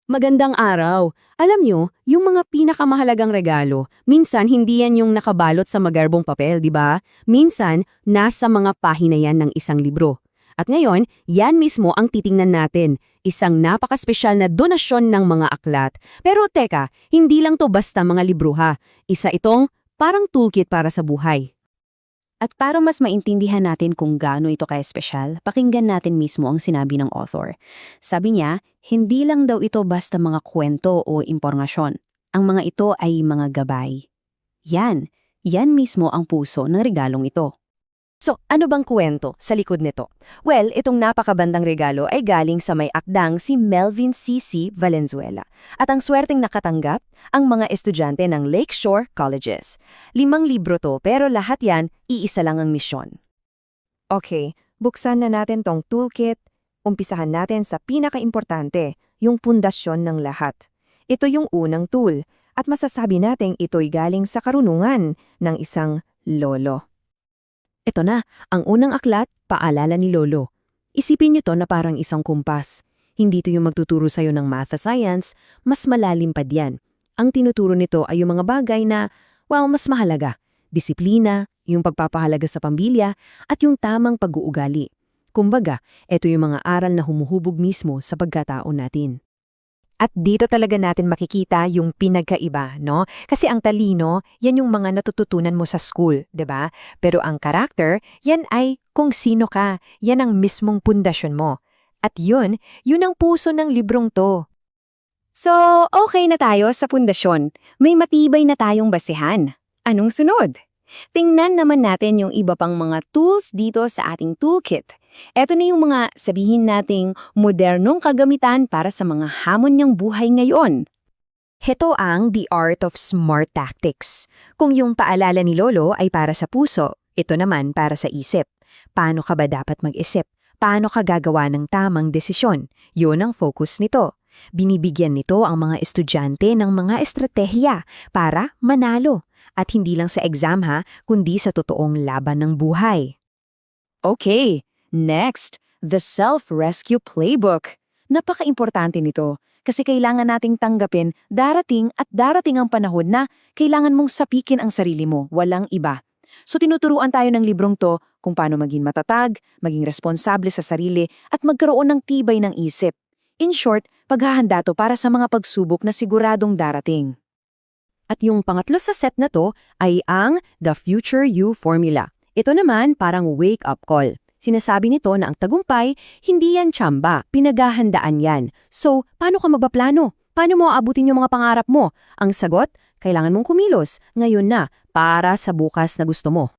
Magandang araw. Alam nyo, yung mga pinakamahalagang regalo, minsan hindi yan yung nakabalot sa magarbong papel, di ba? Minsan, nasa mga pahina yan ng isang libro. At ngayon, yan mismo ang titingnan natin. Isang napakaspesyal na donasyon ng mga aklat. Pero teka, hindi lang to basta mga libro ha. Isa itong parang toolkit para sa buhay. At para mas maintindihan natin kung gaano ito ka-espesyal, pakinggan natin mismo ang sinabi ng author. Sabi niya, hindi lang daw ito basta mga kwento o impormasyon. Ang mga ito ay mga gabay. Yan mismo ang puso ng regalong ito. So, ano bang kwento sa likod nito? Well, itong napakabandang regalo ay galing sa may akdang si Melvin C.C. Valenzuela. At ang swerteng nakatanggap, ang mga estudyante ng Lakeshore Colleges. 5 libro to, pero lahat yan, iisa lang ang misyon. Okay, buksan na natin tong toolkit. Umpisahan natin sa pinakaimportante, yung pundasyon ng lahat. Ito yung unang tool, at masasabi nating ito'y galing sa karunungan ng isang lolo. Ito na, ang unang aklat, paalala ni Lolo. Isipin niyo to na parang isang kumpas. Hindi to yung magtuturo sa'yo ng math at science, mas malalim pa diyan. Ang tinuturo nito ay yung mga bagay na, mas mahalaga. Disiplina, yung pagpapahalaga sa pamilya, at yung tamang pag-uugali. Kumbaga, ito yung mga aral na humuhubog mismo sa pagkatao natin. At dito talaga natin makikita yung pinagkaiba, no? Kasi ang talino, yan yung mga natututunan mo sa school, 'di ba? Pero ang karakter, yan ay kung sino ka. Yan ang mismong pundasyon mo. At yun ang puso ng librong to. So, okay na tayo sa pundasyon. May matibay na tayong basehan. Anong sunod? Tingnan naman natin yung iba pang mga tools dito sa ating toolkit. Ito na yung mga sabihin nating modernong kagamitan para sa mga hamon niyang buhay ngayon. Heto ang The Art of Smart Tactics. Kung yung paalala ni Lolo ay para sa puso, ito naman para sa isip. Paano ka ba dapat mag-isip? Paano ka gagawa ng tamang desisyon? Yun ang focus nito. Binibigyan nito ang mga estudyante ng mga estratehiya para manalo. At hindi lang sa exam ha, kundi sa totoong laban ng buhay. Okay, next, the Self-Rescue Playbook. Napaka-importante nito kasi kailangan nating tanggapin darating ang panahon na kailangan mong sapikin ang sarili mo, walang iba. So tinuturuan tayo ng librong to kung paano maging matatag, maging responsable sa sarili at magkaroon ng tibay ng isip. In short, paghahanda to para sa mga pagsubok na siguradong darating. At yung pangatlo sa set na to ay ang The Future You Formula. Ito naman parang wake-up call. Sinasabi nito na ang tagumpay, hindi yan tsamba, pinaghahandaan yan. So, paano ka magpaplano? Paano mo aabutin yung mga pangarap mo? Ang sagot, kailangan mong kumilos, ngayon na, para sa bukas na gusto mo.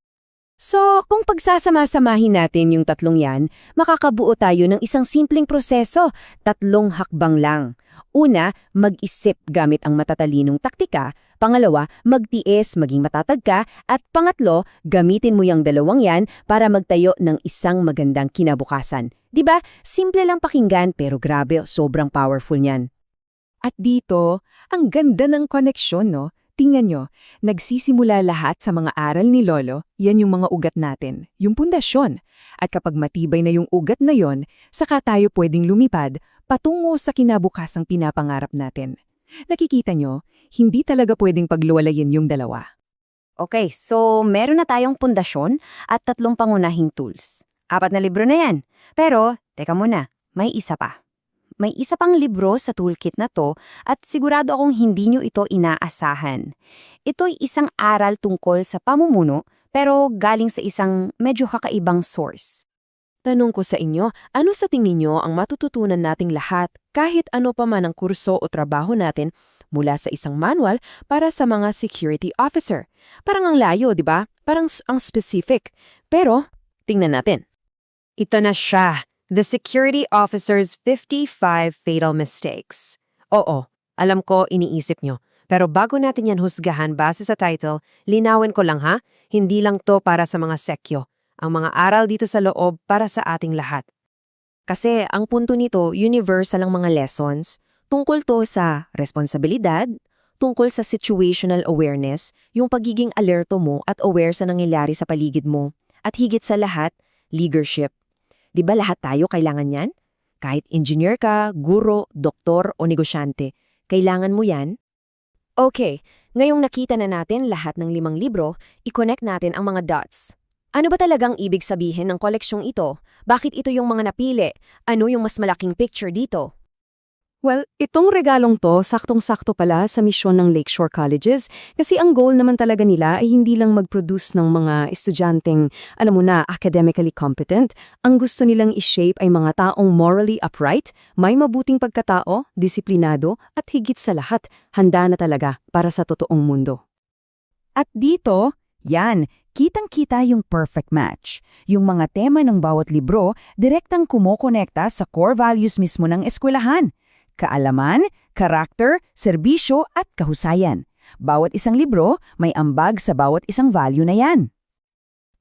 So, kung pagsasama-samahin natin yung tatlong yan, makakabuo tayo ng isang simpleng proseso, 3 hakbang lang. Una, mag-isip gamit ang matatalinong taktika. Pangalawa, magtiis, maging matatag ka. At pangatlo, gamitin mo yung 2 yan para magtayo ng isang magandang kinabukasan. 'Di ba? Simple lang pakinggan pero grabe, sobrang powerful niyan. At dito, ang ganda ng koneksyon, no? Tingnan nyo, nagsisimula lahat sa mga aral ni Lolo, yan yung mga ugat natin, yung pundasyon. At kapag matibay na yung ugat na yon, saka tayo pwedeng lumipad patungo sa kinabukasang pinapangarap natin. Nakikita nyo, hindi talaga pwedeng pagluwalayin yung dalawa. Okay, so meron na tayong pundasyon at 3 pangunahing tools. 4 na libro na yan. Pero, teka muna, may isa pa. May isa pang libro sa toolkit na to at sigurado akong hindi nyo ito inaasahan. Ito'y isang aral tungkol sa pamumuno pero galing sa isang medyo kakaibang source. Tanong ko sa inyo, ano sa tingin niyo ang matututunan nating lahat kahit ano pa man ang kurso o trabaho natin mula sa isang manual para sa mga security officer? Parang ang layo, di ba? Parang ang specific. Pero, tingnan natin. Ito na siya. The Security Officer's 55 Fatal Mistakes. Oo, alam ko iniisip nyo. Pero bago natin yan husgahan base sa title, linawin ko lang ha, hindi lang to para sa mga sekyo. Ang mga aral dito sa loob para sa ating lahat. Kasi ang punto nito, universal ang mga lessons, tungkol to sa responsibilidad, tungkol sa situational awareness, yung pagiging alerto mo at aware sa nangyayari sa paligid mo, at higit sa lahat, leadership. Di ba lahat tayo kailangan yan? Kahit engineer ka, guro, doktor o negosyante, kailangan mo yan. Okay, ngayong nakita na natin lahat ng 5 libro, i-connect natin ang mga dots. Ano ba talagang ibig sabihin ng koleksyong ito? Bakit ito yung mga napili? Ano yung mas malaking picture dito? Well, itong regalong to, saktong-sakto pala sa misyon ng Lakeshore Colleges kasi ang goal naman talaga nila ay hindi lang mag-produce ng mga estudyanteng, alam mo na, academically competent. Ang gusto nilang i-shape ay mga taong morally upright, may mabuting pagkatao, disiplinado, at higit sa lahat, handa na talaga para sa totoong mundo. At dito, yan, kitang-kita yung perfect match. Yung mga tema ng bawat libro, direktang kumokonekta sa core values mismo ng eskwelahan. Kaalaman, karakter, serbisyo at kahusayan. Bawat isang libro may ambag sa bawat isang value na yan.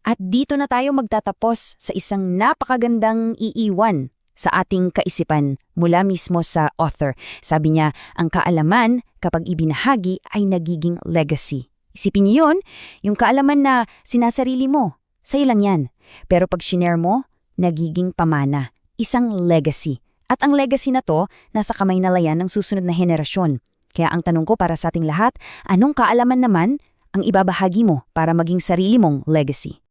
At dito na tayo magtatapos sa isang napakagandang iiwan sa ating kaisipan mula mismo sa author. Sabi niya, ang kaalaman kapag ibinahagi ay nagiging legacy. Isipin niyo yun, yung kaalaman na sinasarili mo, sa'yo lang yan. Pero pag shinare mo, nagiging pamana, isang legacy. At ang legacy na to, nasa kamay na layan ng susunod na henerasyon. Kaya ang tanong ko para sa ating lahat, anong kaalaman naman ang ibabahagi mo para maging sarili mong legacy?